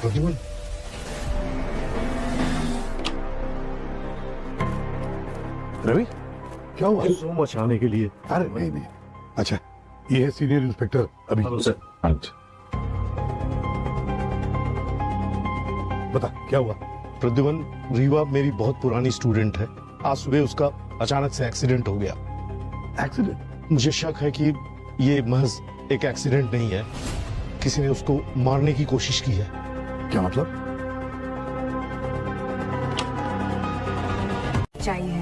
प्रद्युमन, रवि क्या हुआ? So much आने के लिए। अरे नहीं नहीं, अच्छा ये है सीनियर इंस्पेक्टर अभी। Hello sir. बता क्या हुआ? प्रद्युमन, रीवा मेरी बहुत पुरानी स्टूडेंट है। आज सुबह उसका अचानक से एक्सीडेंट हो गया। एक्सीडेंट? मुझे शक है कि ये महज एक एक्सीडेंट नहीं है, किसी ने उसको मारने की कोशिश की है। क्या मतलब? चाहिए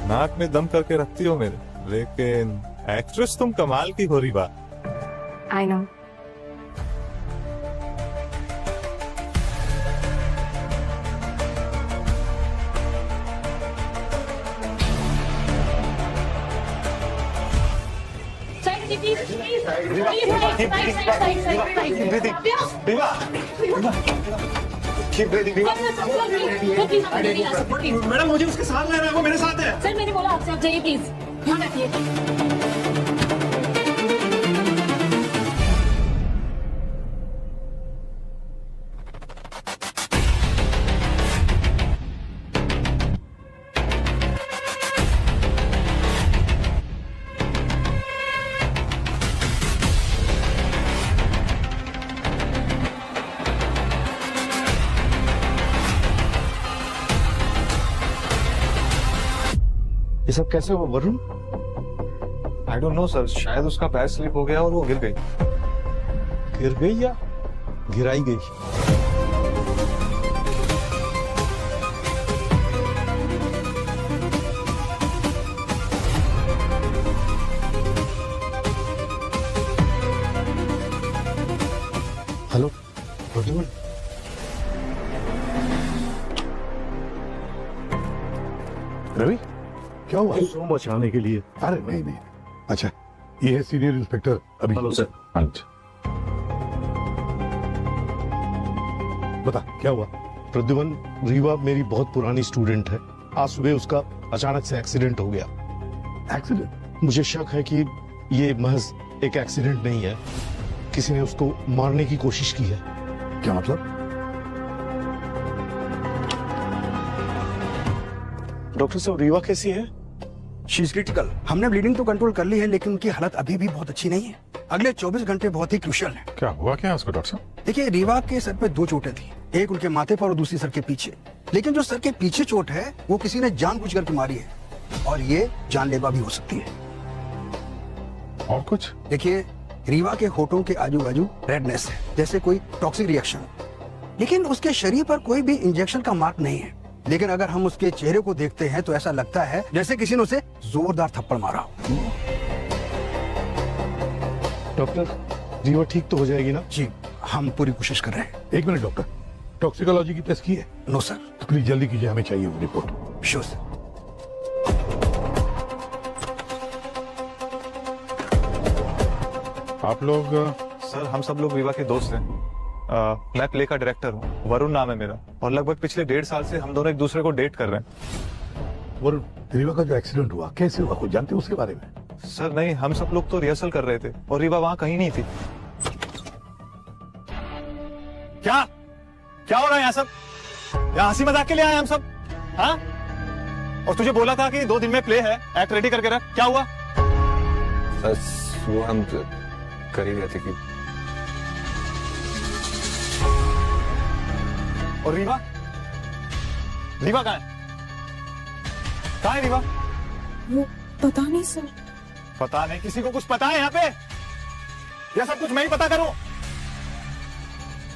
नाक में दम करके रखती हो मेरे, लेकिन एक्ट्रेस तुम कमाल की हो रीवा। I know. मैडम मुझे उसके साथ रहना है, वो मेरे साथ है। सर मैंने बोला आपसे, आप जाइए प्लीज। ध्यान रखिए। ये सब कैसे हुआ Varun? I don't know sir, शायद उसका पैर स्लिप हो गया और वो गिर गई। गिर गई या गिराई गई? हेलो प्रद्युमन, रवि क्या हुआ? सो मच आने के लिए। अरे नहीं नहीं, अच्छा ये है सीनियर इंस्पेक्टर अभी। Hello sir. बता क्या हुआ? प्रद्युमन, रीवा मेरी बहुत पुरानी स्टूडेंट है। आज सुबह उसका अचानक से एक्सीडेंट हो गया। एक्सीडेंट? मुझे शक है कि ये महज एक एक्सीडेंट नहीं है, किसी ने उसको मारने की कोशिश की है। क्या मतलब? डॉक्टर साहब, रीवा कैसी है? She is critical. हमने ब्लीडिंग तो कंट्रोल कर ली है, लेकिन उनकी हालत अभी भी बहुत अच्छी नहीं है। अगले 24 घंटे बहुत ही क्रूशियल है। क्या हुआ क्या उसको डॉक्टर साहब? देखिए, रीवा के सर पे 2 चोटें थी, एक उनके माथे पर और दूसरी सर के पीछे। लेकिन जो सर के पीछे चोट है वो किसी ने जानबूझकर के मारी है, और ये जानलेवा भी हो सकती है। और कुछ? देखिए, रीवा के होठों के आजू बाजू रेडनेस है, जैसे कोई टॉक्सिक रिएक्शन। लेकिन उसके शरीर पर कोई भी इंजेक्शन का मार्क नहीं है। लेकिन अगर हम उसके चेहरे को देखते हैं तो ऐसा लगता है जैसे किसी ने उसे जोरदार थप्पड़ मारा हो। डॉक्टर, रीवा ठीक तो हो जाएगी ना? जी, हम पूरी कोशिश कर रहे हैं। एक मिनट डॉक्टर, टॉक्सिकोलॉजी की टेस्ट की है? No sir. तो प्लीज जल्दी कीजिए, हमें चाहिए वो रिपोर्ट। Sure sir. आप लोग? सर हम सब लोग रीवा के दोस्त हैं। मैं प्ले का डायरेक्टर हूँ, वरुण नाम है मेरा, और लगभग पिछले 1.5 साल से हम दोनों एक दूसरे को डेट कर रहे हैं। वरुण, रीवा का जो एक्सीडेंट हुआ कैसे हुआ, कुछ जानते हो उसके बारे में? सर नहीं, हम सब लोग तो रिहर्सल कर रहे थे और रीवा वहाँ कहीं नहीं थी। क्या क्या हो रहा है यहाँ सब? यहाँ हंसी मजाक के लिए आए हम सब? हाँ? और तुझे बोला था कि 2 दिन में प्ले है, एक्ट रेडी करके रख। क्या हुआ? वो हम कर ही रहे थे कि और रीवा? रीवा कहाँ है? कहाँ है रीवा? वो पता नहीं सर। पता नहीं? किसी को कुछ पता है यहाँ पे? यह सब कुछ मैं ही पता करूं?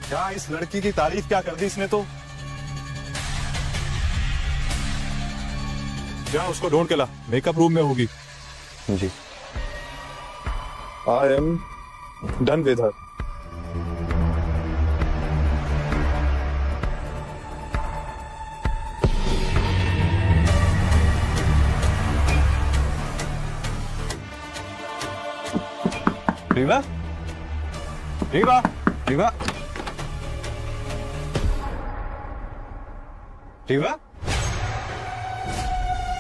क्या इस लड़की की तारीफ क्या कर दी इसने तो? क्या उसको ढूंढ के ला, मेकअप रूम में होगी। जी। I am done with her. Reeva? Reeva? Reeva? Reeva?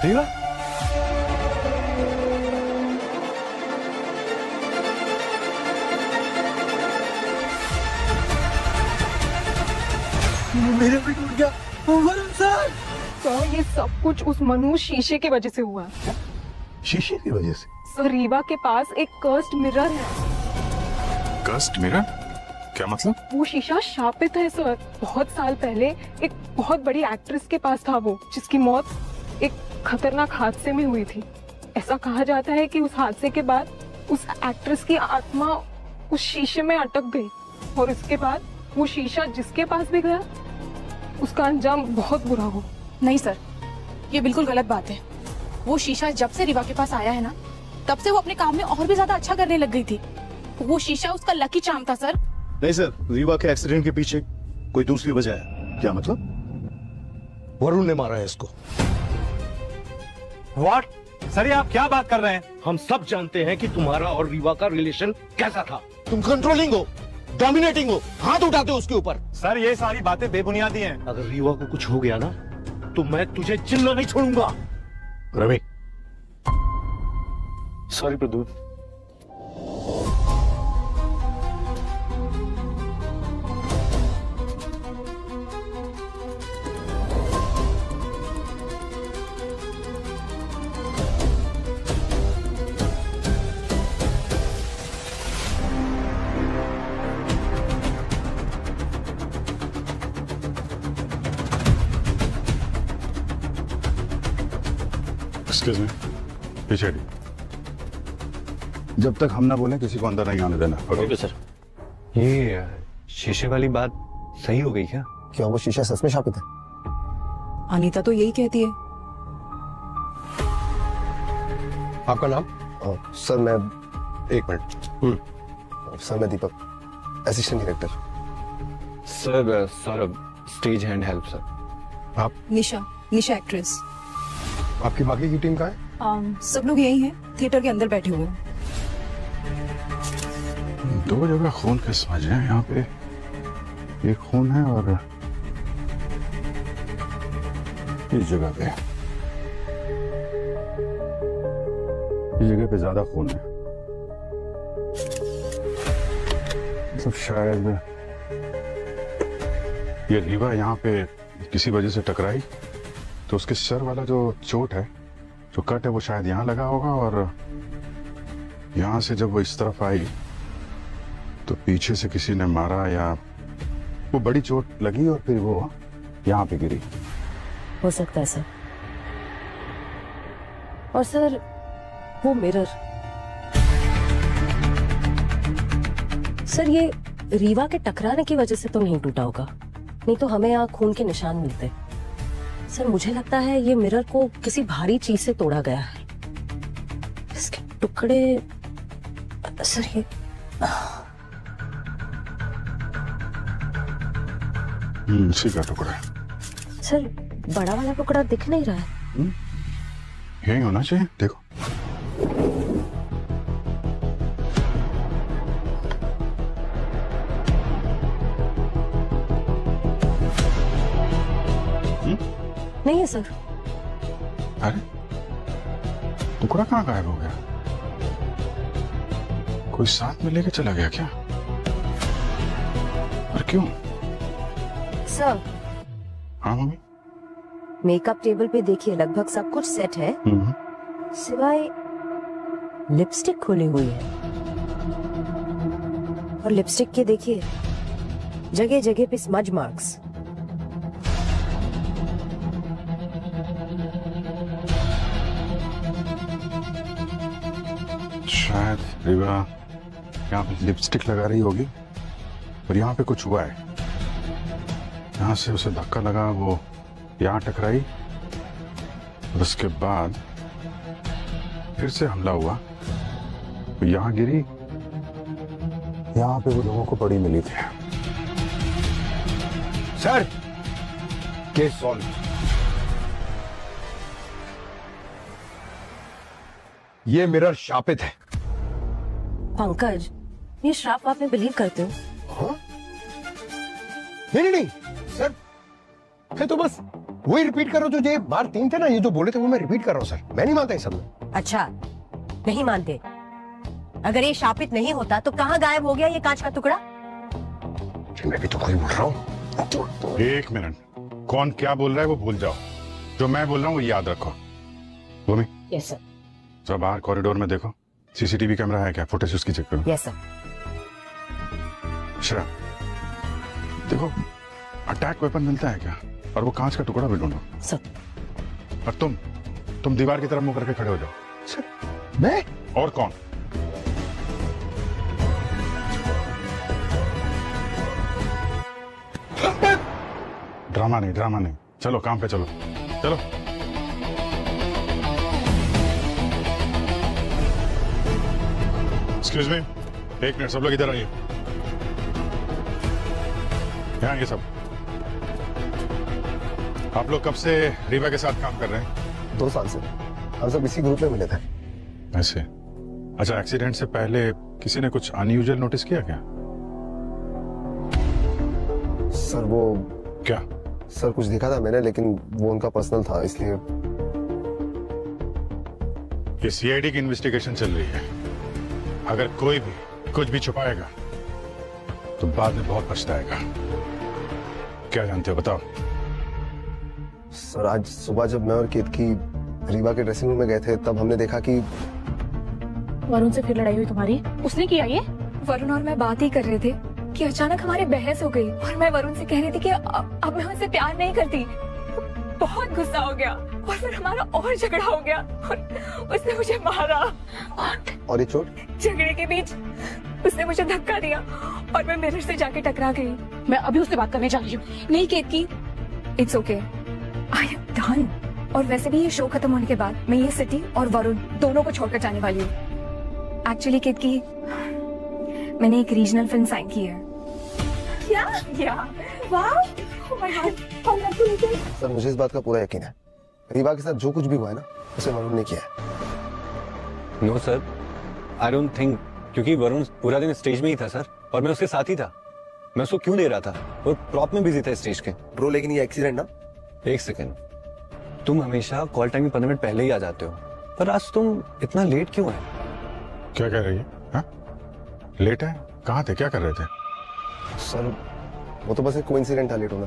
Reeva, मेरे भी टूट गया। वरुण सर, सर ये सब कुछ उस मनु शीशे की वजह से हुआ है। शीशे की वजह से? सर रीवा के पास एक कर्स्ड मिरर है। कस्ट मिरर? क्या मतलब? वो शीशा शापित है सर। बहुत साल पहले एक बहुत बड़ी एक्ट्रेस के पास था वो, जिसकी मौत एक खतरनाक हादसे में हुई थी। ऐसा कहा जाता है कि उस हादसे के बाद उस एक्ट्रेस की आत्मा उस शीशे में अटक गई और उसके बाद वो शीशा जिसके पास भी गया उसका अंजाम बहुत बुरा हो। नहीं सर, ये बिल्कुल गलत बात है। वो शीशा जब से रीवा के पास आया है ना, तब से वो अपने काम में और भी ज्यादा अच्छा करने लग गई थी। वो शीशा उसका लकी चार्म था सर। नहीं सर, रीवा के एक्सीडेंट के पीछे कोई दूसरी वजह है। क्या मतलब? वरुण ने मारा है इसको। व्हाट? सर ये आप क्या बात कर रहे हैं? हम सब जानते हैं कि तुम्हारा और रीवा का रिलेशन कैसा था। तुम कंट्रोलिंग हो, डोमिनेटिंग हो, हाथ उठाते हो उसके ऊपर। सर ये सारी बातें बेबुनियादी हैं। अगर रीवा को कुछ हो गया ना, तो मैं तुझे जिंदा नहीं छोड़ूंगा। रवि, सॉरी प्रदूत। एक्सक्यूज मी, पीछे हटिए। जब तक हम ना बोले किसी को अंदर नहीं आने देना। Okay sir. ये शीशे वाली बात सही हो गई क्या? क्या वो शीशा सच में शापित है? अनीता तो यही कहती है। आपका नाम? सर मैं, एक मिनट सर, मैं Deepak, assistant director. Sir Saurabh, stage hand help sir. Nisha, Nisha actress. आपकी बाकी की टीम कहाँ है? सब लोग यही हैं, थिएटर के अंदर बैठे हुए हैं। दो जगह खून के समझ हैं यहाँ पे। एक खून है और इस जगह पे, इस जगह पे ज्यादा खून है। मतलब शायद ये रीवा यहाँ पे किसी वजह से टकराई, तो उसके सर वाला जो चोट है, जो कट है, वो शायद यहाँ लगा होगा और यहाँ से जब वो इस तरफ आई तो पीछे से किसी ने मारा या वो बड़ी चोट लगी और फिर वो यहाँ पे गिरी। हो सकता है सर। और सर वो मिरर, सर ये रीवा के टकराने की वजह से तो नहीं टूटा होगा, नहीं तो हमें यहाँ खून के निशान मिलते। सर मुझे लगता है ये मिरर को किसी भारी चीज से तोड़ा गया है। इसके टुकड़े, सर ये इसी का टुकड़ा है। सर बड़ा वाला टुकड़ा दिख नहीं रहा है। यही होना चाहिए, देखो। नहीं है सर। अरे टुकड़ा कहाँ गायब हो गया? कोई साथ में लेके चला गया क्या? और क्यों? सर हाँ मम्मी। मेकअप टेबल पे देखिए लगभग सब कुछ सेट है, सिवाय लिपस्टिक खुली हुई है। और लिपस्टिक के देखिए जगह जगह पे स्मज मार्क्स। शायद रीवा यहाँ पे लिपस्टिक लगा रही होगी और यहाँ पे कुछ हुआ है। यहाँ से उसे धक्का लगा, वो यहाँ टकराई और उसके बाद फिर से हमला हुआ, तो यहाँ गिरी। यहाँ पे वो लोगों को बड़ी मिली थी। Sir case solve. ये मिरर शापित है। पंकज, ये श्राप आप में बिलीव करते हो? हाँ? नहीं नहीं नहीं सर, मैं तो बस वही रिपीट कर रहा हूँ, जो ये बार 3 थे ना, ये जो बोले थे वो मैं रिपीट कर रहा हूँ सर। मैं नहीं मानता ये सब में। अच्छा, नहीं मानते? अगर ये शापित नहीं होता तो कहाँ गायब हो गया ये कांच का टुकड़ा? मैं भी तो वही बोल रहा हूँ। एक मिनट, कौन क्या बोल रहा है वो भूल जाओ, जो मैं बोल रहा हूँ वो याद रखो। भूमि, यस सर। जब बाहर कॉरिडोर में देखो, सीसीटीवी कैमरा है क्या, फुटेज उसकी चेक करो। Yes sir. श्रेया, देखो अटैक वेपन मिलता है क्या, और वो कांच का टुकड़ा भी ढूंढो। सर। और तुम दीवार की तरफ मुंह करके खड़े हो जाओ। सर, मैं? और कौन? ड्रामा नहीं, चलो काम पे चलो। एक्सक्यूज मी, एक मिनट, सब लोग इधर आइए। यहाँ ये सब, आप लोग कब से रीवा के साथ काम कर रहे हैं? 2 साल से हम सब इसी ग्रुप में मिले थे। ऐसे? अच्छा, एक्सीडेंट से पहले किसी ने कुछ अनयूजुअल नोटिस किया क्या? सर वो क्या? सर कुछ देखा था मैंने, लेकिन वो उनका पर्सनल था, इसलिए। ये सीआईडी की इन्वेस्टिगेशन चल रही है, अगर कोई भी कुछ भी छुपाएगा तो बाद में बहुत पछताएगा। क्या जानते हो, बताओ। सर आज सुबह जब मैं और केतकी रीवा के ड्रेसिंग रूम में गए थे, तब हमने देखा कि वरुण से फिर लड़ाई हुई तुम्हारी? उसने किया ये? वरुण और मैं बात ही कर रहे थे कि अचानक हमारी बहस हो गई और मैं वरुण से कह रही थी कि अब मैं उससे प्यार नहीं करती। बहुत गुस्सा हो गया और फिर हमारा और झगड़ा हो गया और उसने मुझे मारा। और ये चोट? झगड़े के बीच उसने मुझे धक्का दिया और मैं मिरर से जाके टकरा गई। मैं अभी उससे बात करने जा रही हूँ। नहीं Ketaki, it's okay, I am done. और वैसे भी ये शो खत्म होने के बाद मैं ये सिटी और वरुण दोनों को छोड़कर जाने वाली हूँ। एक्चुअली केतकी, मैंने एक रीजनल फिल्म साइन की है। क्या? वाह, oh my God, congratulation. Sir मुझे इस बात का पूरा यकीन है, रीवा के साथ जो कुछ भी हुआ है ना, उसे वरुण ने किया है। No sir, I don't think, क्योंकि वरुण पूरा दिन स्टेज में ही था सर, और मैं उसके साथ ही था। मैं उसको क्यों दे रहा था, और प्रॉप में बिजी था स्टेज के। ब्रो लेकिन ये एक्सीडेंट ना। एक सेकेंड, तुम हमेशा कॉल टाइम 15 मिनट पहले ही आ जाते हो, पर आज तुम इतना लेट क्यों है? क्या कह रही है? हाँ? लेट है? कहाँ थे, क्या कर रहे थे? सर वो तो बस एक कोइंसिडेंट था लेट होना।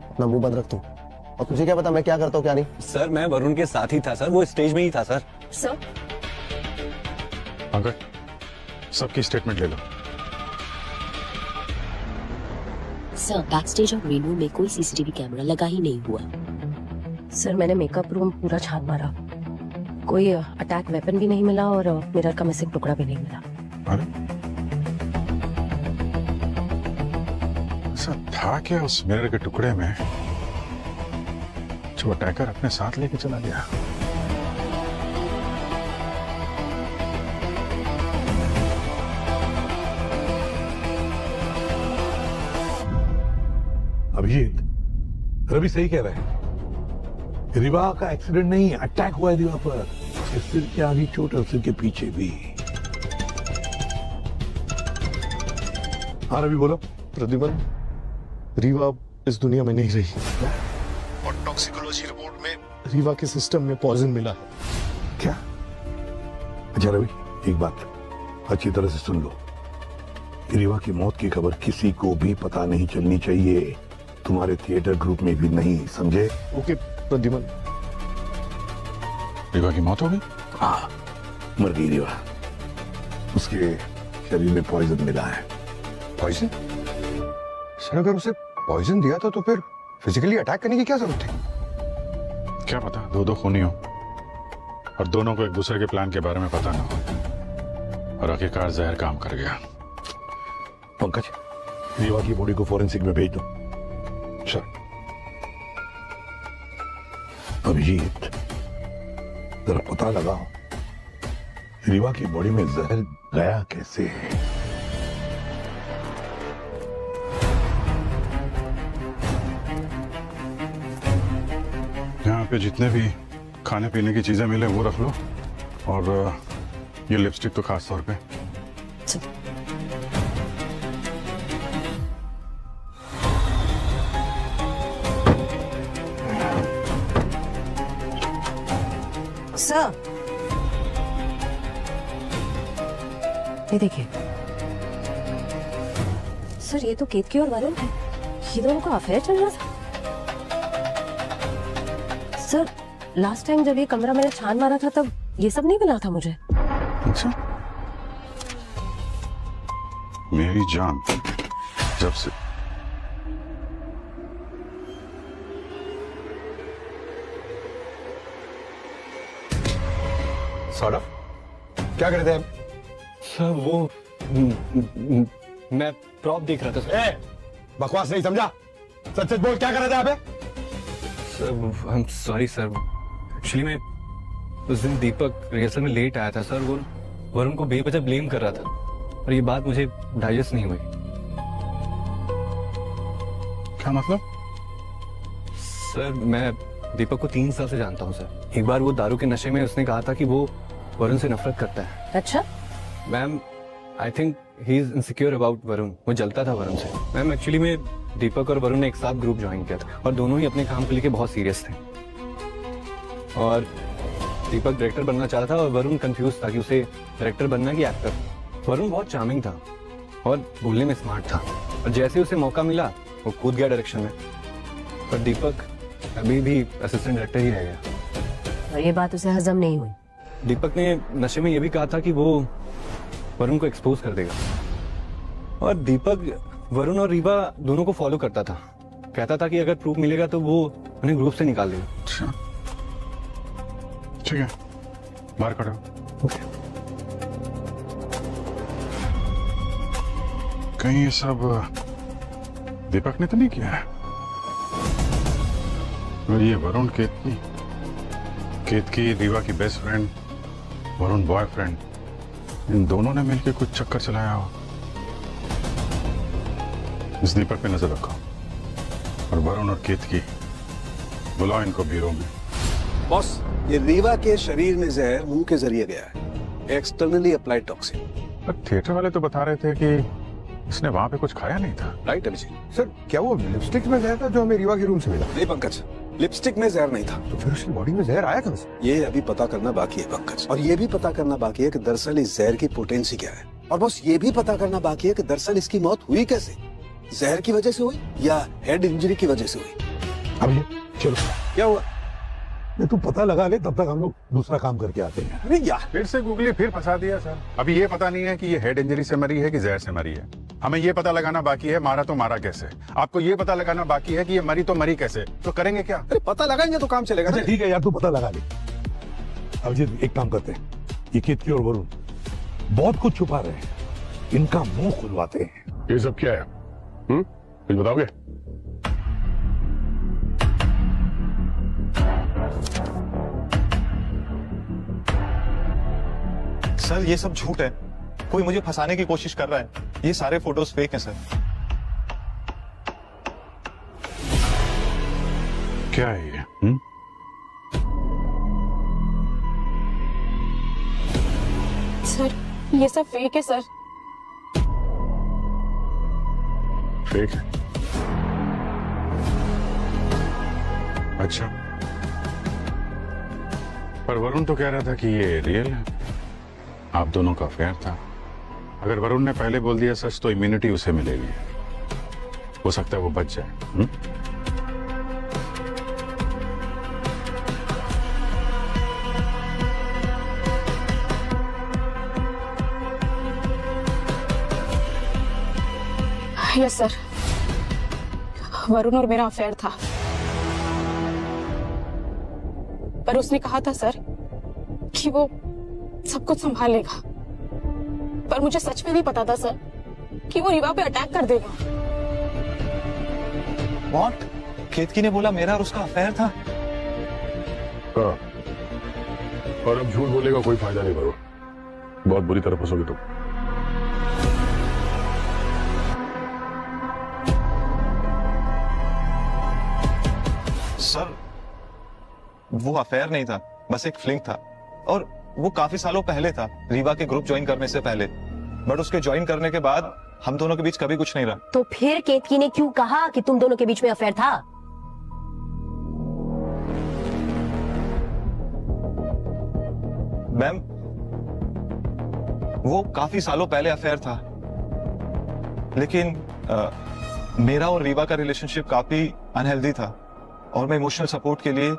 अपना मुंह बंद रख तू, और तुझे क्या पता मैं क्या करता हूँ क्या नहीं। सर मैं वरुण के साथ ही था सर, वो स्टेज में ही था सर। सर अंकल, सबकी स्टेटमेंट ले लो। सर बैक स्टेज और मेन रूम में कोई सीसीटीवी कैमरा लगा ही नहीं हुआ। सर मैंने मेकअप रूम पूरा छान मारा, कोई अटैक वेपन भी नहीं मिला और मिरर का मिसिंग टुकड़ा भी नहीं मिला। अरे ऐसा था क्या उस मिरर के टुकड़े में जो अटैकर अपने साथ लेके चला गया? अभिजीत, रवि सही कह रहे हैं, रीवा का एक्सीडेंट नहीं, अटैक हुआ है रीवा पर। उसके सिर के आगे चोट और सिर के पीछे भी। हाँ रवि बोलो। प्रद्युमन, रीवा इस दुनिया में नहीं रही और टॉक्सिकोलॉजी रिपोर्ट में रीवा के सिस्टम में पॉइजन मिला है। क्या? अच्छा रवि, एक बात अच्छी तरह से सुन लो, रीवा की मौत की खबर किसी को भी पता नहीं चलनी चाहिए, तुम्हारे थिएटर ग्रुप में भी नहीं, समझे? ओके प्रद्युमन। रीवा की मौत हो गई? हाँ, मर गई रीवा, उसके शरीर में पॉइजन मिला है। पॉइजन? सर अगर उसे पॉइजन दिया था तो फिर फिजिकली अटैक करने की क्या जरूरत थी? क्या पता दो खूनी हो और दोनों को एक दूसरे के प्लान के बारे में पता ना हो, और आखिरकार जहर काम कर गया। पंकज, रीवा की बॉडी को फॉरेंसिक में भेज दो। सर। अभिजीत, जरा पता लगाओ रीवा की बॉडी में जहर गया कैसे है। यहाँ पे जितने भी खाने पीने की चीजें मिले वो रख लो, और ये लिपस्टिक तो खास तौर पे। सर, ये देखिए सर, ये तो केतकी और वरुण है। ये दोनों का अफेयर चल रहा था। सर, लास्ट टाइम जब ये कमरा मैंने छान मारा था तब ये सब नहीं मिला था मुझे। अच्छा, मेरी जान, जब से सौरभ, क्या करते हैं? सर वो मैं प्रॉप देख रहा था सर। बकवास नहीं समझा, सच सच बोल, क्या कर रहे थे यहाँ पे? Sir I am sorry sir, actually मैं उस दिन दीपक रिहर्सल में लेट आया था सर। वो वरुण को बेवजह ब्लेम कर रहा था और ये बात मुझे डाइजेस्ट नहीं हुई। क्या मतलब? सर मैं दीपक को 3 साल से जानता हूँ सर। एक बार वो दारू के नशे में उसने कहा था कि वो वरुण से नफरत करता है। अच्छा ma'am, I think he is insecure about Varun. वो जलता था वरुण से। मैम एक्चुअली में दीपक और वरुण ने एक साथ ग्रुप ज्वाइन किया था और दोनों ही अपने काम को लेके बहुत सीरियस थे। और दीपक डायरेक्टर बनना चाहता था और वरुण कंफ्यूज था कि उसे डायरेक्टर बनना कि एक्टर। वरुण बहुत चार्मिंग था और बोलने में स्मार्ट था और जैसे उसे मौका मिला वो कूद गया डायरेक्शन में। पर दीपक अभी भी असिस्टेंट डायरेक्टर ही रह गया। और ये बात उसे हजम नहीं हुई। दीपक ने नशे में ये भी कहा था कि वो वरुण को एक्सपोज कर देगा। और दीपक वरुण और रीवा दोनों को फॉलो करता था। कहता था कि अगर प्रूफ मिलेगा तो वो उन्हें ग्रुप से निकाल देगा। अच्छा, ठीक है, बाहर खड़े हो। कहीं ये सब दीपक ने तो नहीं किया है? और ये वरुण केतकी रीवा की बेस्ट फ्रेंड, वरुण बॉयफ्रेंड, इन दोनों ने मिलकर कुछ चक्कर चलाया हो। इस दीपक पे नजर रखो और वरुण और केतकी बुलाओ इनको ब्यूरो में। बॉस, ये रीवा के शरीर में जहर मुंह के जरिए गया है, एक्सटर्नली अप्लाइड टॉक्सिन। पर थिएटर वाले तो बता रहे थे कि इसने वहां पे कुछ खाया नहीं था। राइट अभिजीत। सर, क्या वो लिपस्टिक में जहर था जो हमें रीवा के रूम से मिला? नहीं पंकज, लिपस्टिक में जहर नहीं था। तो फिर उसकी बॉडी में जहर आया कहां से? ये अभी पता करना बाकी है पंकज, और ये भी पता करना बाकी है कि दरअसल इस जहर की पोटेंसी क्या है। और बस ये भी पता करना बाकी है कि दरअसल इसकी मौत हुई कैसे, जहर की वजह से हुई या हेड इंजरी की वजह से हुई। अब ये चलो, क्या हुआ? तू पता लगा ले, तब तक हम लोग दूसरा काम करके आते हैं। अरे यार, फिर से गूगली फिर फंसा दिया सर। अभी ये पता नहीं है कि ये हेड इंजरी से मरी है कि जहर से मरी है। हमें ये पता लगाना बाकी है मारा तो मारा कैसे। आपको ये पता लगाना बाकी है कि ये मरी तो मरी कैसे। तो करेंगे क्या? अरे पता लगाएंगे तो काम चलेगा। अच्छा ठीक है यार, तू पता लगा ले। अभिजीत, एक काम करते हैं, ये केतकी और वरुण बहुत कुछ छुपा रहे हैं, इनका मुंह खुलवाते हैं। ये सब क्या है? कुछ बताओगे? सर ये सब झूठ है, कोई मुझे फंसाने की कोशिश कर रहा है। ये सारे फोटोज फेक हैं सर। क्या है ये? सर ये सब फेक है सर। फेक है? अच्छा, पर वरुण तो कह रहा था कि ये रियल है, आप दोनों का अफेयर था। अगर वरुण ने पहले बोल दिया सच तो इम्यूनिटी उसे मिलेगी, हो सकता है वो बच जाए। यस सर, वरुण और मेरा अफेयर था, पर उसने कहा था सर कि वो सब कुछ संभाल लेगा। पर मुझे सच में नहीं पता था सर कि वो रीवा पे अटैक कर देगा। व्हाट? केतकी ने बोला मेरा और उसका अफेयर था। हाँ, और अब झूठ बोलेगा कोई फायदा नहीं करो, बहुत बुरी तरह फंसोगे तुम। सर वो अफेयर नहीं था, बस एक फ्लिंग था, और वो काफी सालों पहले था, रीवा के ग्रुप ज्वाइन करने से पहले। बट उसके ज्वाइन करने के बाद हम दोनों के बीच कभी कुछ नहीं रहा। तो फिर केतकी ने क्यों कहा कि तुम दोनों के बीच में अफेयर था? मैम, वो काफी सालों पहले अफेयर था, लेकिन मेरा और रीवा का रिलेशनशिप काफी अनहेल्दी था और मैं इमोशनल सपोर्ट के लिए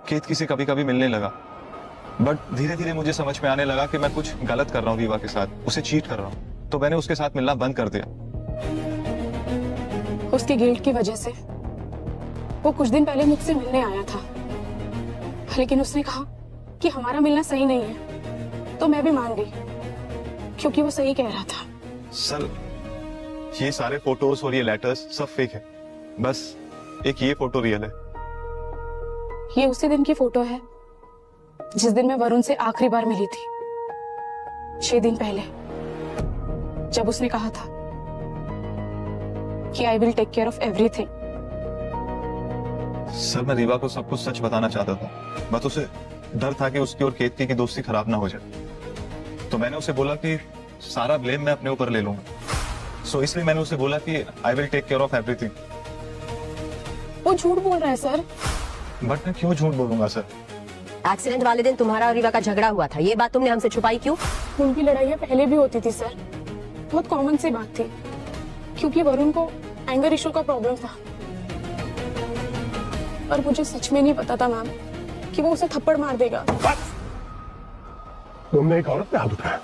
केतकी से कभी कभी मिलने लगा। बट धीरे धीरे मुझे समझ में आने लगा कि मैं कुछ गलत कर रहा हूँ रीवा के साथ, उसे चीट कर रहा हूँ, तो मैंने उसके साथ मिलना बंद कर दिया। उसके गिल्ट की वजह से वो कुछ दिन पहले मुझसे मिलने आया था, लेकिन उसने कहा कि हमारा मिलना सही नहीं है, तो मैं भी मान गई क्योंकि वो सही कह रहा था। सर, ये सारे फोटोज और ये लेटर्स सब फेक है, बस एक ये फोटो रियल है। ये उसी दिन की फोटो है जिस दिन मैं वरुण से आखिरी बार मिली थी, 6 दिन पहले, जब उसने कहा था कि I will take care of everything. Sir, मैं रीवा को सब कुछ सच बताना चाहता था, बस उसे डर था कि उसकी और केतकी की दोस्ती खराब ना हो जाए, तो मैंने उसे बोला कि सारा ब्लेम मैं अपने ऊपर ले लूंगा। सो इसलिए मैंने उसे बोला कि I will take care of everything. वो झूठ बोल रहा है सर। बट मैं क्यों झूठ बोलूंगा सर? एक्सीडेंट वाले दिन तुम्हारा और रीवा का झगड़ा हुआ था, ये बात तुमने हमसे छुपाई क्यों? उनकी लड़ाइयाँ पहले भी होती थी सर, बहुत कॉमन सी बात थी, क्योंकि वरुण को एंगर इशू का प्रॉब्लम था। और मुझे सच में नहीं पता था मैम कि वो उसे थप्पड़ मार देगा। तुमने एक औरत पे हाथ उठाया,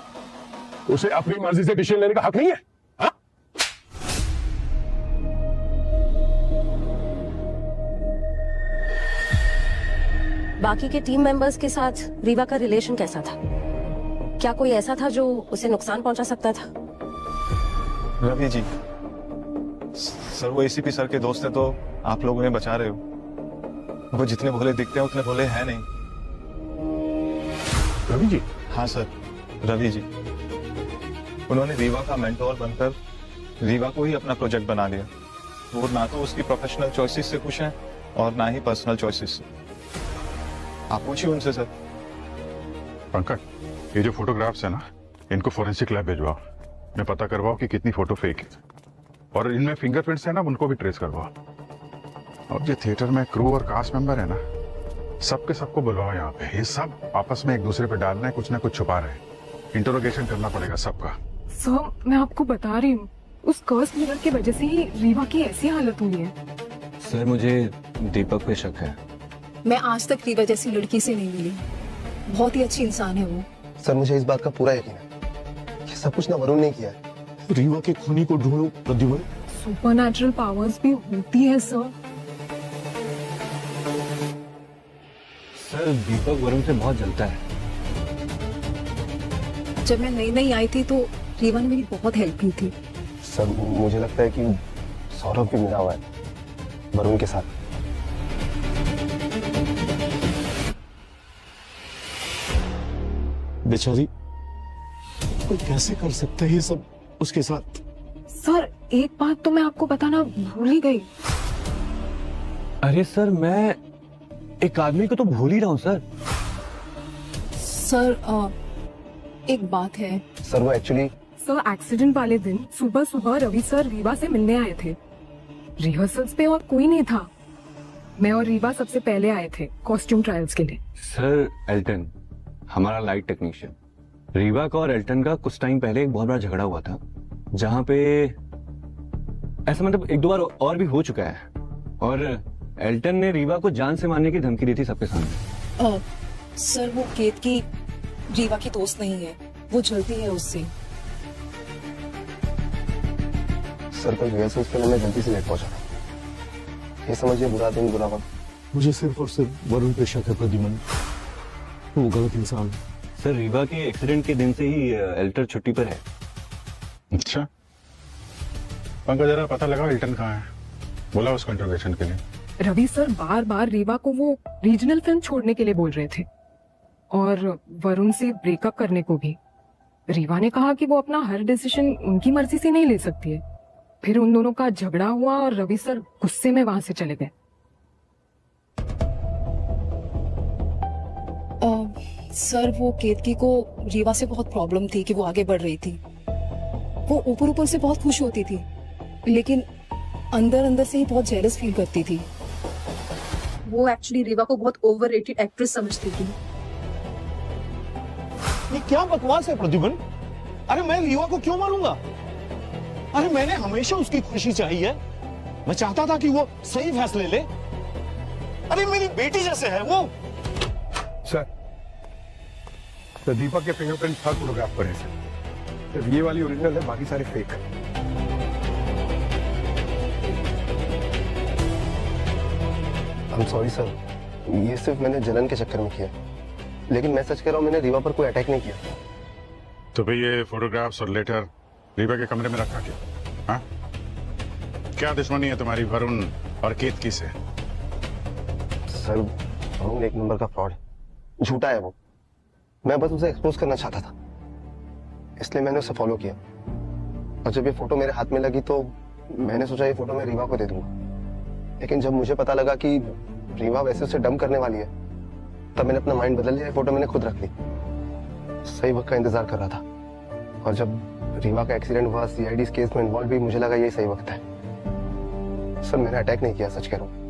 उसे अपनी मर्जी से डिसीजन लेने का हक नहीं है? हा? बाकी के टीम मेंबर्स के साथ रीवा का रिलेशन कैसा था? क्या कोई ऐसा था जो उसे नुकसान पहुंचा सकता था? रवि जी, सर वो एसीपी सर के दोस्त हैं, तो आप लोग उन्हें बचा रहे हो। वो जितने भोले दिखते हैं उतने भोले हैं नहीं। रवि जी? हाँ सर, रवि जी। उन्होंने रीवा का मेंटोर बनकर रीवा को ही अपना प्रोजेक्ट बना लिया। वो ना तो उसकी प्रोफेशनल चॉइसेस से खुश हैं और ना ही पर्सनल चॉइसेस से। आप पूछिए उनसे सर। पंकज, ये जो फोटोग्राफ्स है ना, इनको फोरेंसिक लैब भिजवाओ, मैं पता करवाओ कि कितनी फोटो फेक है, और इनमें फिंगरप्रिंट्स है ना, उनको भी ट्रेस करवाओ। और जो थिएटर में क्रू और कास्ट मेंबर है ना, सबके सबको बुलाओ यहाँ पे। ये सब आपस में एक दूसरे पे डाल रहे हैं, कुछ ना कुछ छुपा रहे हैं। इंटरोगेशन करना पड़ेगा सबका। सर, मैं आपको बता रही हूँ, उस कर्स मिरर की वजह से ही रीवा की ऐसी हालत हुई है। सर, मुझे दीपक पे शक है। मैं आज तक रीवा जैसी लड़की से नहीं मिली, बहुत ही अच्छी इंसान है वो। सर, मुझे इस बात का पूरा यकीन है, ये सब कुछ ना वरुण ने किया है। रीवा के खूनी को ढूंढो प्रद्युमन। सुपरनैचुरल पावर्स भी होती है सर। सर, दीपक वरुण से बहुत जलता है। जब मैं नई नई आई थी तो रीवा ने मेरी बहुत हेल्प की थी। सर, मुझे लगता है कि सौरभ भी मिला हुआ है वरुण के साथ। बेचारी, कोई कैसे कर सकता है ये सब उसके साथ? सर, एक बात तो मैं आपको बताना भूल ही गई। अरे सर, मैं एक आदमी को तो भूल ही रहा हूँ सर। सर, एक बात है। सर, वो एक्चुअली सर, एक्सीडेंट वाले दिन सुबह सुबह रवि सर रीवा से मिलने आए थे। रिहर्सल्स पे और कोई नहीं था। मैं और रीवा सबसे पहले आए थे कॉस्ट्यूम ट्रायल्स के लिए। सर, एल्टन हमारा लाइट टेक्नीशियन, रीवा का और एल्टन का कुछ टाइम पहले एक बहुत बड़ा झगड़ा हुआ था, जहां पे ऐसा मतलब एक दो बार और भी हो चुका है, और एल्टन ने रीवा को जान से मारने की धमकी दी थी सबके सामने। सर, वो केतकी रीवा की दोस्त नहीं है, वो जलती है उससे। सर, कल रिहर्सल्स पे मैं गलती से लेट पहुंचा था। ये समझिए बुरा दिन बुरा वक्त। मुझे सिर्फ और सिर्फ वरुण पे शक है प्रद्युमन, वो गलत इंसान। सर, रीवा के एक्सीडेंट के दिन से ही एल्टर छुट्टी पर है। अच्छा पंकज, जरा पता लगा एल्टन कहाँ है, बोला उसको इंटरोगेशन के लिए। रवि सर बार बार रीवा को वो रीजनल फिल्म छोड़ने के लिए बोल रहे थे, और वरुण से ब्रेकअप करने को भी। रीवा ने कहा कि वो अपना हर डिसीजन उनकी मर्जी से नहीं ले सकती है। फिर उन दोनों का झगड़ा हुआ और रवि सर गुस्से में वहां से चले गए। सर, वो केतकी को रीवा से बहुत प्रॉब्लम थी कि वो आगे बढ़ रही थी। वो ऊपर ऊपर से बहुत खुश होती थी, लेकिन अंदर अंदर से ही बहुत जेलस फील करती थी। वो एक्चुअली रीवा को बहुत ओवररेटेड एक्ट्रेस समझती थी। ये क्या बकवास है प्रद्युमन? अरे मैं रीवा को क्यों मारूंगा? अरे मैंने हमेशा उसकी खुशी चाही है। मैं चाहता था कि वो सही फैसले ले। अरे मेरी बेटी जैसे है वो। सर, तो दीपक के फिंगरप्रिंट हर फोटोग्राफ पर है सर। सिर्फ ये वाली ओरिजिनल है, बाकी सारे fake. I am sorry sir, ये सिर्फ मैंने जलन के चक्कर में किया, लेकिन मैं सच कह रहा हूँ, मैंने रीवा पर कोई अटैक नहीं किया। तो भाई ये फोटोग्राफ्स और लेटर रीवा के कमरे में रखा क्या? हाँ? क्या दुश्मनी है तुम्हारी वरुण और केतकी से? सर, वरुण एक नंबर का फ्रॉड है, झूठा है वो। मैं बस उसे एक्सपोज करना चाहता था, इसलिए मैंने उसे फॉलो किया। और जब ये फोटो मेरे हाथ में लगी तो मैंने सोचा ये फोटो मैं रीवा को दे दूंगा, लेकिन जब मुझे पता लगा कि रीवा वैसे उसे डंप करने वाली है, तब मैंने अपना माइंड बदल लिया। फोटो मैंने खुद रख ली। सही वक्त का इंतजार कर रहा था, और जब रीवा का एक्सीडेंट हुआ, सीआईडी केस में इन्वॉल्व भी, मुझे लगा यही सही वक्त है। सर, मैंने अटैक नहीं किया, सच कह रहा हूं।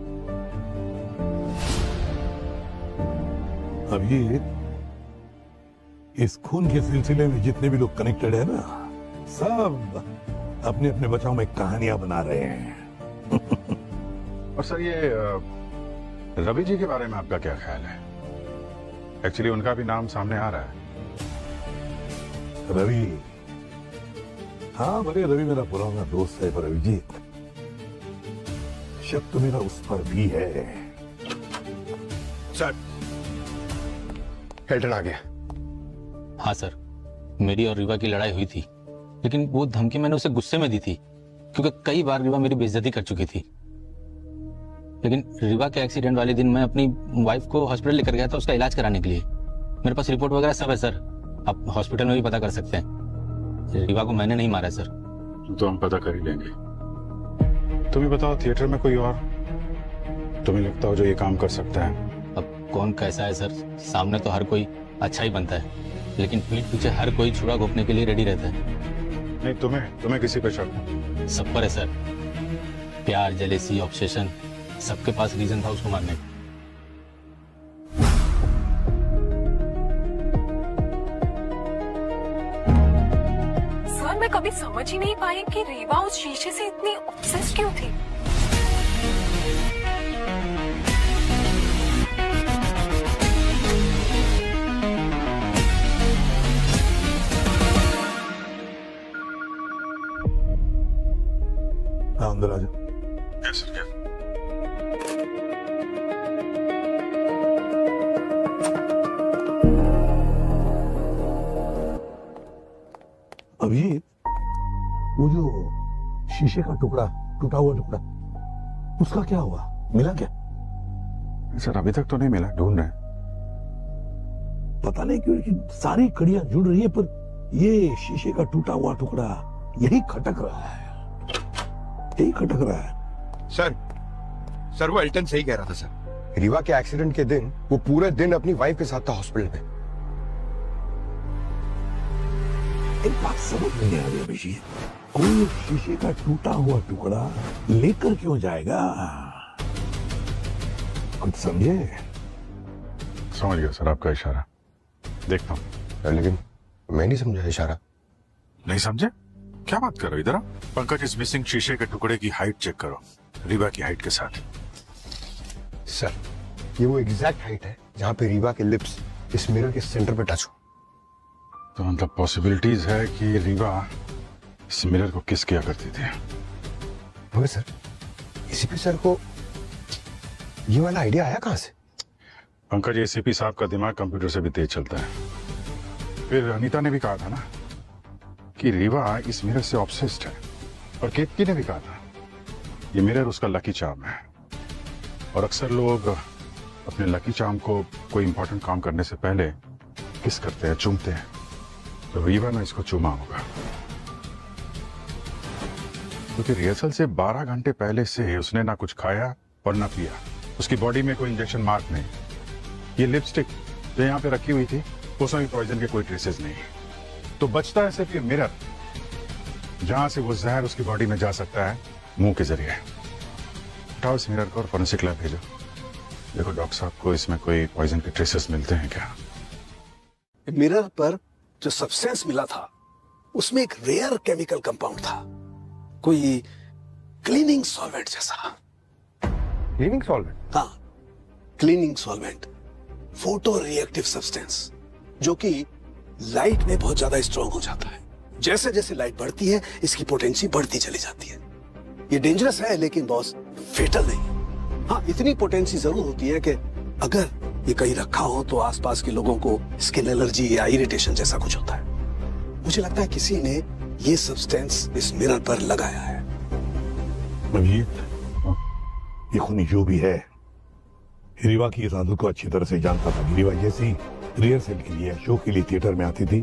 अब ये इस खून के सिलसिले में जितने भी लोग कनेक्टेड है ना, सब अपने अपने बचाव में कहानियां बना रहे हैं। और सर, ये रवि जी के बारे में आपका क्या ख्याल है? एक्चुअली उनका भी नाम सामने आ रहा है। रवि, हाँ, बड़े रवि मेरा पुराना दोस्त है, पर अभिजीत, शक तो मेरा उस पर भी है। सर, हेल्टन आ गया। हाँ सर, मेरी और रीवा की लड़ाई हुई थी, लेकिन वो धमकी मैंने उसे गुस्से में दी थी, क्योंकि कई बार रीवा मेरी बेइज्जती कर चुकी थी। लेकिन रीवा के एक्सीडेंट वाले दिन मैं अपनी वाइफ को हॉस्पिटल लेकर गया था उसका इलाज कराने के लिए। मेरे पास रिपोर्ट वगैरह सब है सर, आप हॉस्पिटल में भी पता कर सकते हैं। रीवा को मैंने नहीं मारा सर। तो हम पता कर ही लेंगे। तुम्हें बताओ, थिएटर में कोई और तुम्हें लगता हो जो ये काम कर सकता है? अब कौन कैसा है सर, सामने तो हर कोई अच्छा ही बनता है, लेकिन पीठ पीछे हर कोई छुरा घोंपने के लिए रेडी रहता है। नहीं, तुम्हें किसी पे शक? सब पर है सर। प्यार, जेलेसी, ऑब्सेशन, सबके पास रीजन था उसको मारने का। सर, मैं कभी समझ ही नहीं पाई कि रीवा उस शीशे से इतनी ऑब्सेस्ड क्यों थी। हाँ, अंदर आ जाओ। यस सर, क्या? अभी वो जो शीशे का टुकड़ा, टूटा हुआ टुकड़ा, उसका क्या हुआ? मिला क्या? सर, अभी तक तो नहीं मिला, ढूंढ रहे हैं। पता नहीं क्यों, लेकिन सारी कड़ियां जुड़ रही है, पर ये शीशे का टूटा हुआ टुकड़ा यही खटक रहा है, यही खटक रहा है। सर, वो एल्टन सही कह रहा था सर। रीवा के एक्सीडेंट के दिन वो पूरे दिन अपनी वाइफ के साथ था हॉस्पिटल में। एक बात समझ नहीं आ रही अभिजीत, कोई शीशे का टूटा हुआ टुकड़ा लेकर क्यों जाएगा? कुछ समझे? समझ गया सर आपका इशारा, देखता हूँ। लेकिन मैं नहीं समझा इशारा। नहीं समझे? क्या बात कर रहे हो? इधर आओ। पंकज, इस मिसिंग शीशे के टुकड़े की हाइट चेक करो, रीवा की हाइट के साथ। सर, ये वो एग्जैक्ट हाइट है जहां पे रीवा के लिप्स इस मिरर के सेंटर पे टच हो। तो मतलब पॉसिबिलिटीज है कि रीवा इस मिरर को किस किया करती थी। मगर सर, एसीपी सर को ये वाला आइडिया आया कहां से? पंकज, एसीपी साहब का दिमाग कंप्यूटर से भी तेज चलता है। फिर अनीता ने भी कहा था ना कि रीवा इस मिरर से ऑब्सेस्ड है, और केतकी ने भी कहा था ये मिरर उसका लकी चार्म है। और अक्सर लोग अपने लकी चार्म को कोई इंपॉर्टेंट काम करने से पहले किस करते हैं, चूमते हैं। तो रीवा ने इसको चूमा होगा, क्योंकि रिहर्सल से 12 घंटे पहले से उसने ना कुछ खाया और ना पिया। उसकी बॉडी में कोई इंजेक्शन मार्क नहीं। ये लिपस्टिक जो यहाँ पे रखी हुई थी, उसमें भी पॉइजन के कोई ट्रेसेस नहीं। तो बचता है सिर्फ ये मिरर, जहां से वो जहर उसकी बॉडी में जा सकता है, मुंह के जरिए। उठाओ इस मिरर को और फॉरेंसिक लैब भेजो। देखो डॉक्टर साहब को इसमें कोई पॉइजन के ट्रेसेस मिलते हैं क्या। मिरर पर जो सब्सटेंस मिला था उसमें एक रेयर केमिकल कंपाउंड था, कोई क्लीनिंग सॉल्वेंट जैसा। Cleaning solvent? हाँ, cleaning solvent, photo reactive substance, जो कि लाइट में बहुत ज्यादा स्ट्रांग हो जाता है। जैसे जैसे लाइट बढ़ती है इसकी पोटेंसी बढ़ती चली जाती है। ये डेंजरस है लेकिन बॉस फेटल नहीं। हाँ, इतनी पोटेंसी जरूर होती है कि अगर ये कहीं रखा हो तो आसपास के लोगों को स्किन एलर्जी या इरिटेशन जैसा कुछ होता है। मुझे लगता है किसी ने ये सब्सटेंस इस मिरर पर लगाया है। मजीद, ये खूनी जो भी है रीवा की इस आदत को अच्छी तरह से जानता था। रीवा जैसी रिहर्सल के लिए, शो के लिए थिएटर में आती थी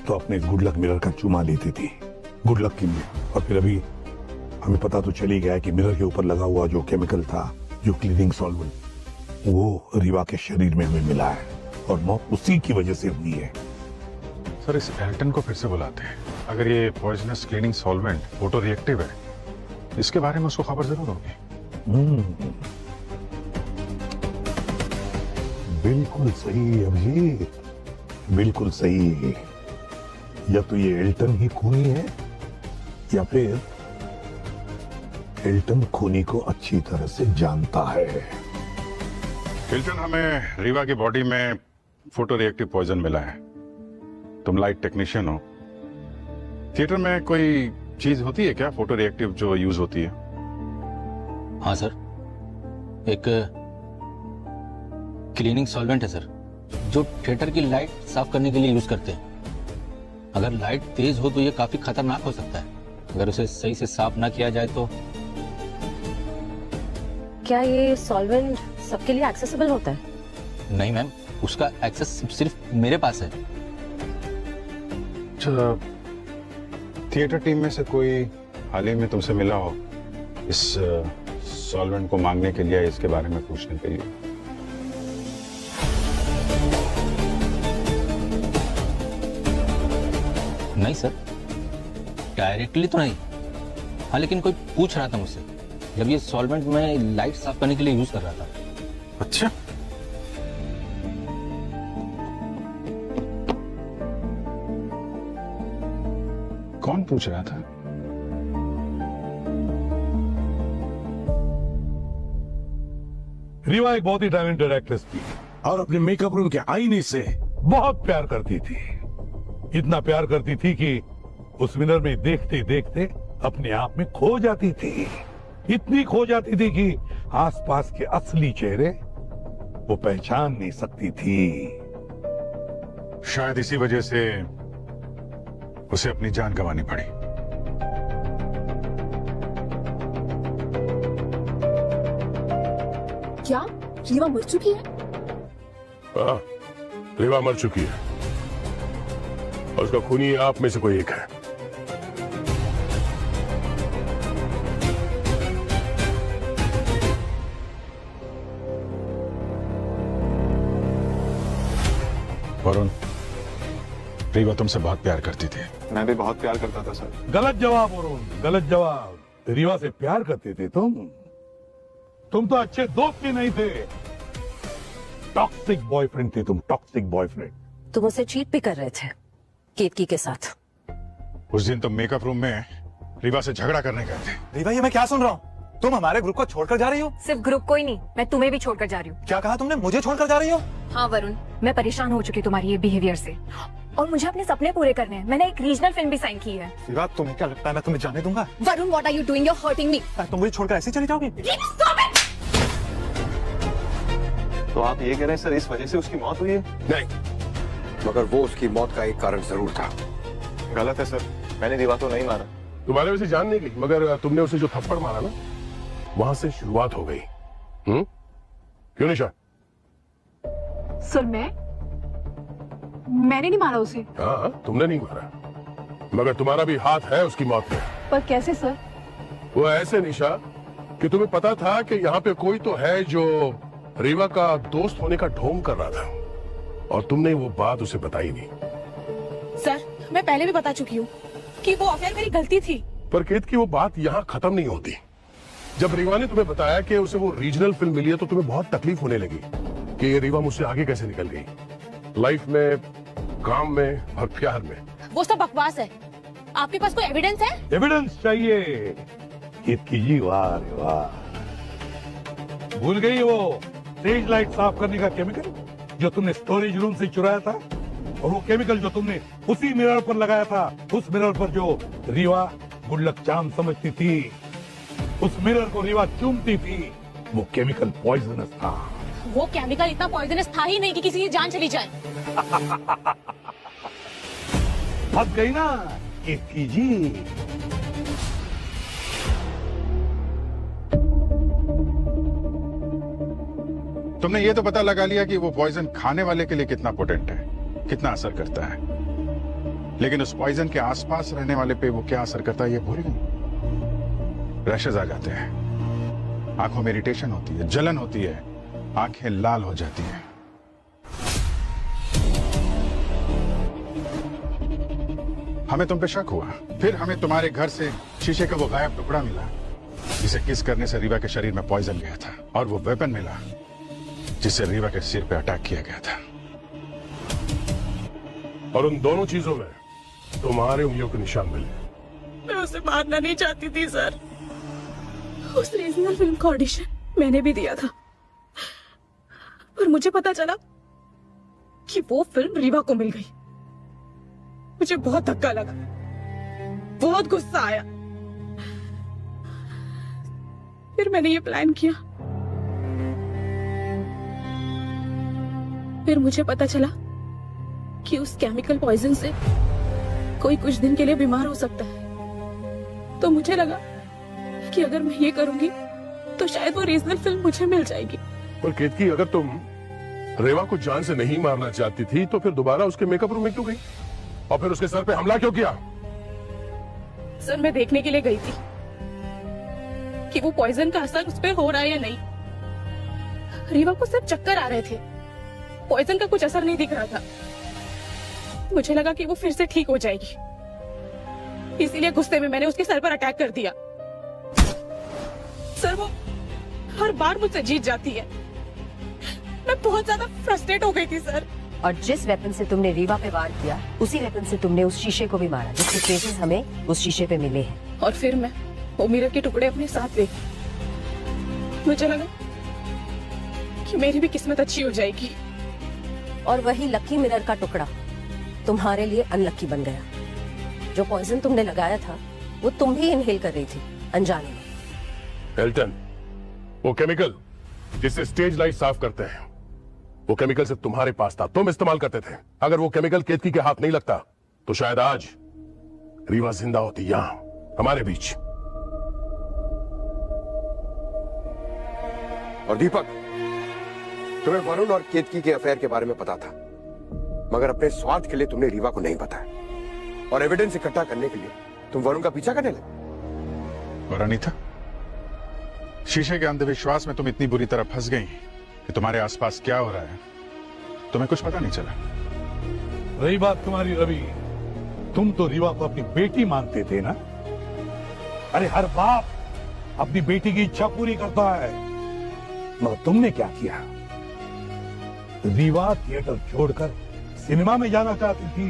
तो अपने गुड लक मिरर का चुमा लेती थी, गुड लक के लिए। और फिर अभी हमें पता तो चल ही गया कि मिरर के ऊपर लगा हुआ जो केमिकल था, जो क्लीनिंग सॉल्वेंट, वो रीवा के शरीर में हमें मिला है और मौत उसी की वजह से हुई है। सर, इस एल्टन को फिर से बुलाते हैं। अगर ये poisonous cleaning solvent photo reactive है, इसके बारे में उसको खबर जरूर होगी। बिल्कुल सही अभिजीत, बिल्कुल सही। या तो ये एल्टन ही खूनी है या फिर एल्टन खूनी को अच्छी तरह से जानता है। एल्टन, हमें रीवा की बॉडी में फोटो रिएक्टिव पॉइजन मिला है। तुम लाइट टेक्नीशियन हो, थिएटर में कोई चीज होती है क्या फोटो रिएक्टिव जो यूज होती है? हाँ सर, एक क्लीनिंग सॉल्वेंट है सर, जो थिएटर की लाइट साफ करने के लिए यूज करते हैं। अगर लाइट तेज हो तो ये काफी खतरनाक हो सकता है। अगर उसे सही से साफ ना किया जाए तो। क्या ये सॉल्वेंट सबके लिए एक्सेसिबल होता है? नहीं मैम, उसका एक्सेस सिर्फ मेरे पास है। अच्छा, थिएटर टीम में से कोई हाल ही में तुमसे मिला हो इस सॉल्वेंट को मांगने के लिए, इसके बारे में पूछने के लिए? नहीं सर, डायरेक्टली तो नहीं। हाँ, लेकिन कोई पूछ रहा था मुझसे जब ये सॉल्वेंट मैं लाइट साफ करने के लिए यूज कर रहा था। अच्छा, कौन पूछ रहा था? रीवा एक बहुत ही टैलेंटेड एक्ट्रेस थी और अपने मेकअप रूम के आईने से बहुत प्यार करती थी। इतना प्यार करती थी कि उस मिरर में देखते देखते अपने आप में खो जाती थी। इतनी खो जाती थी कि आसपास के असली चेहरे वो पहचान नहीं सकती थी। शायद इसी वजह से उसे अपनी जान गंवानी पड़ी। क्या रीवा मर चुकी है? हाँ, रीवा मर चुकी है और उसका खूनी आप में से कोई एक है। वरुण, रीवा तुमसे बहुत प्यार करती थी। मैं भी बहुत प्यार करता था सर। गलत जवाब वरुण, गलत जवाब। रीवा से प्यार करते थे तुम तो अच्छे दोस्त ही नहीं थे, टॉक्सिक बॉयफ्रेंड थे तुम, टॉक्सिक बॉयफ्रेंड। तुम उसे चीट भी कर रहे थे केतकी के साथ। उस दिन तुम मेकअप रूम में रीवा से झगड़ा करने गए थे। रीवा, ये मैं क्या सुन रहा हूँ? तुम हमारे ग्रुप को छोड़कर जा रही हो? सिर्फ ग्रुप को ही नहीं, मैं तुम्हें भी छोड़कर जा रही हूँ। क्या कहा तुमने? मुझे छोड़कर जा रही हो? हाँ वरुण, मैं परेशान हो चुकी तुम्हारी ये बिहेवियर से और मुझे अपने सपने पूरे करने हैं। मैंने एक रीजनल फिल्म भी साइन की है। रीवा, तुम्हें क्या लगता है मैं तुम्हें जाने दूंगा? Varun, what are you doing? You are hurting me. तुम मुझे छोड़कर ऐसे चली जाओगी? तो आप ये कह रहे हैं सर इस वजह से उसकी मौत हुई है? नहीं, मगर वो उसकी मौत का एक कारण जरूर था। गलत है सर, मैंने रीवा को नहीं मारा। तुम्हारे वैसे जान नहीं गई, मगर तुमने उसे जो थप्पड़ मारा ना, वहां से शुरुआत हो गई। क्यों निशा? सर मैंने नहीं मारा उसे। हाँ, तुमने नहीं मारा, मगर तुम्हारा भी हाथ है उसकी मौत में। पर कैसे सर? वो ऐसे निशा कि तुम्हें पता था कि यहाँ पे कोई तो है जो रीवा का दोस्त होने का ढोंग कर रहा था और तुमने वो बात उसे बताई नहीं। सर, मैं पहले भी बता चुकी हूँ कि वो अफेयर मेरी गलती थी। पर केत की वो बात यहाँ खत्म नहीं होती। जब रीवा ने तुम्हें बताया कि उसे वो रीजनल फिल्म मिली है तो तुम्हें बहुत तकलीफ होने लगी कि ये रीवा मुझसे आगे कैसे निकल गई। लाइफ में काम में और प्यार में। वो सब बकवास है। आपके पास कोई एविडेंस है? एविडेंस चाहिए? केतकी जी, वाह रे वाह। भूल गई वो स्टेज लाइट साफ करने का केमिकल जो तुमने स्टोरेज रूम से चुराया था? और वो केमिकल जो तुमने उसी मिरर पर लगाया था, उस मिरर पर जो रीवा गुडलक चाम समझती थी, उस मिरर को रीवा चूमती थी, वो केमिकल पॉइजनस था। वो केमिकल इतना पॉइजनस था ही नहीं कि किसी की जान चली जाए। फंस गई ना केतकी जी। तुमने ये तो पता लगा लिया कि वो पॉइजन खाने वाले के लिए कितना पोटेंट है, कितना असर करता है, लेकिन उस पॉइजन के आसपास रहने वाले पे वो क्या असर करता है ये भूल गई। रैशेज आ जाते हैं, आंखों में इरिटेशन होती है, जलन होती है, आंखें लाल हो जाती हैं। हमें तुम पे शक हुआ, फिर हमें तुम्हारे घर से शीशे का वो गायब टुकड़ा मिला जिसे किस करने से रीवा के शरीर में पॉइजन गया था, और वो वेपन मिला जिससे रीवा के सिर पे अटैक किया गया था। और उन दोनों चीजों में तुम्हारे उंगलियों के निशान मिले। मैं उसे मारना नहीं चाहती थी सर। उस रीजनल फिल्म का ऑडिशन मैंने भी दिया था, पर मुझे पता चला कि वो फिल्म रीवा को मिल गई। मुझे बहुत धक्का लगा, बहुत गुस्सा आया। फिर मैंने ये प्लान किया। फिर मुझे पता चला कि उस केमिकल पॉइजन से कोई कुछ दिन के लिए बीमार हो सकता है, तो मुझे लगा कि अगर मैं ये करूंगी तो शायद वो रीजनल फिल्म मुझे मिल जाएगी। पर केतकी, अगर तुम रेवा को जान से नहीं मारना चाहती थी तो फिर दोबारा उसके मेकअप रूम में क्यों गई और फिर उसके सर पे हमला क्यों किया? सर, मैं देखने के लिए गई थी कि वो पॉइजन का असर उस पर हो रहा है या नहीं। रीवा को सिर्फ चक्कर आ रहे थे, पॉइजन का कुछ असर नहीं दिख रहा था। मुझे लगा कि वो फिर से ठीक हो जाएगी, इसीलिए गुस्से में मैंने उसके सर पर अटैक कर दिया। सर, वो हर बार मुझसे जीत जाती है। मैं बहुत ज्यादा फ्रस्ट्रेट हो गई थी सर। और जिस वेपन से तुमने रीवा पे वार किया, उसी वेपन से तुमने उस शीशे को भी मारा जिसके ट्रेसेस हमें उस शीशे पे मिले हैं। और फिर मैं वो मिरर के टुकड़े अपने साथ ले, मुझे लगा कि मेरी भी किस्मत अच्छी हो जाएगी। और वही लकी मिरर का टुकड़ा तुम्हारे लिए अनलकी बन गया। जो पॉइजन तुमने लगाया था वो तुम भी इनहेल कर रही थी अनजाने में। एल्टन, वो केमिकल जिससे स्टेज लाइट साफ करते हैं, वो केमिकल सिर्फ तुम्हारे पास था, तुम इस्तेमाल करते थे। अगर वो केमिकल केतकी के हाथ नहीं लगता तो शायद आज रीवा जिंदा होती यहां हमारे बीच। और दीपक, तुम्हें वरुण और केतकी के अफेयर के बारे में पता था, मगर अपने स्वार्थ के लिए तुमने रीवा को नहीं बताया, और एविडेंस इकट्ठा करने के लिए तुम वरुण का पीछा करने लगे। और अनीता, शीशे के अंधविश्वास में तुम इतनी बुरी तरह फंस गई कि तुम्हारे आसपास क्या हो रहा है तुम्हें कुछ पता नहीं चला। रही बात तुम्हारी रवि, तुम तो रीवा को अपनी बेटी मानते थे ना? अरे हर बाप अपनी बेटी की इच्छा पूरी करता है, मगर तुमने क्या किया? रीवा थिएटर छोड़कर सिनेमा में जाना चाहती थी,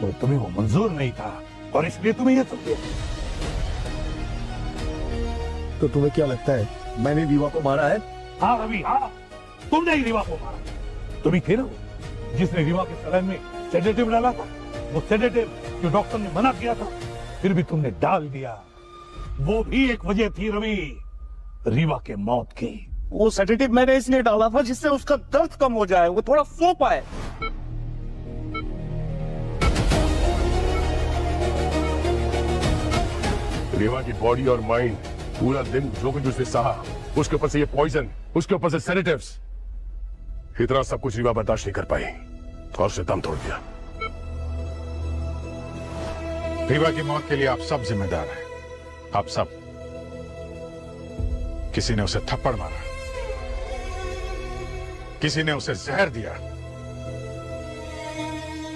तो तुम्हें वो मंजूर नहीं था और इसलिए तुम्हें ये सब किया। तो तुम्हें क्या लगता है मैंने रीवा को मारा है? हाँ रवि, हाँ, तुमने ही रीवा को मारा। तुम ही थे ना जिसने रीवा के सलाइन में सेडेटिव डाला था, वो सेडेटिव जो डॉक्टर ने मना किया था, फिर भी तुमने डाल दिया। वो भी एक वजह थी रवि, रीवा के मौत की। वो सेडेटिव मैंने इसलिए डाला था जिससे उसका दर्द कम हो जाए, वो थोड़ा सो पाए। रीवा की बॉडी और माइंड पूरा दिन जो कुछ उसने सहा, उसके ऊपर से ये पॉइजन, उसके ऊपर से सेडेटिव्स, इतना सब कुछ रीवा बर्दाश्त नहीं कर पाई और उसे दम तोड़ दिया। रीवा की मौत के लिए आप सब जिम्मेदार हैं, आप सब। किसी ने उसे थप्पड़ मारा, किसी ने उसे जहर दिया,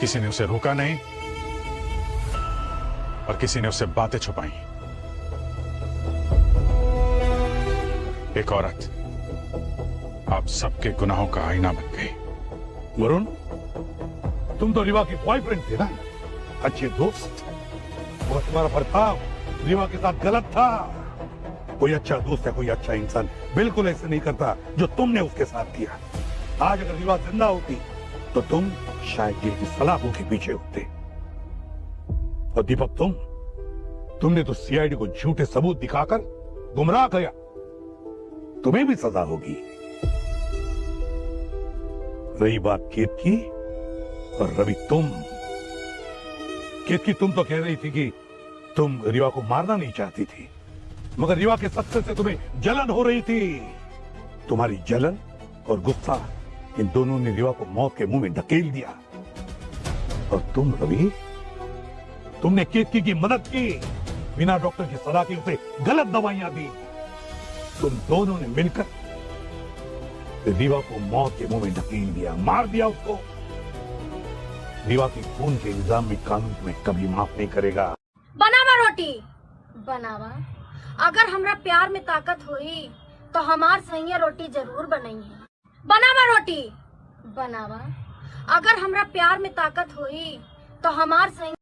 किसी ने उसे रोका नहीं और किसी ने उससे बातें छुपाई। एक औरत आप सबके गुनाहों का आईना बन गई। वरुण, तुम तो रीवा के बॉयफ्रेंड थे ना, अच्छे दोस्त। वो तुम्हारा बर्ताव रीवा के साथ गलत था। कोई अच्छा दोस्त है, कोई अच्छा इंसान बिल्कुल ऐसे नहीं करता जो तुमने उसके साथ किया। आज अगर रीवा जिंदा होती तो तुम शायद जेल की सलाखों के पीछे होते। और दीपक, तुमने तो सीआईडी को झूठे सबूत दिखाकर गुमराह किया, तुम्हें भी सजा होगी। रही बात केत की और रवि, केत की तुम तो कह रही थी कि तुम रीवा को मारना नहीं चाहती थी, मगर रीवा के सक्सेस से तुम्हें जलन हो रही थी। तुम्हारी जलन और गुस्सा, इन दोनों ने रीवा को मौत के मुंह में धकेल दिया। और तुम रवि, तुमने केतकी की मदद की, बिना डॉक्टर की सलाह के उसे गलत दवाइयां दी। तुम दोनों ने मिलकर रीवा को मौत के मुंह में धकेल दिया, मार दिया उसको। रीवा की खून के इल्जाम में कानून तुम्हें कभी माफ नहीं करेगा। बनावा रोटी बनावा, अगर हमरा प्यार में ताकत हुई तो हमार सैया रोटी जरूर बनई है। बनावा रोटी बनावा, अगर हमरा प्यार में ताकत हुई तो हमार सैया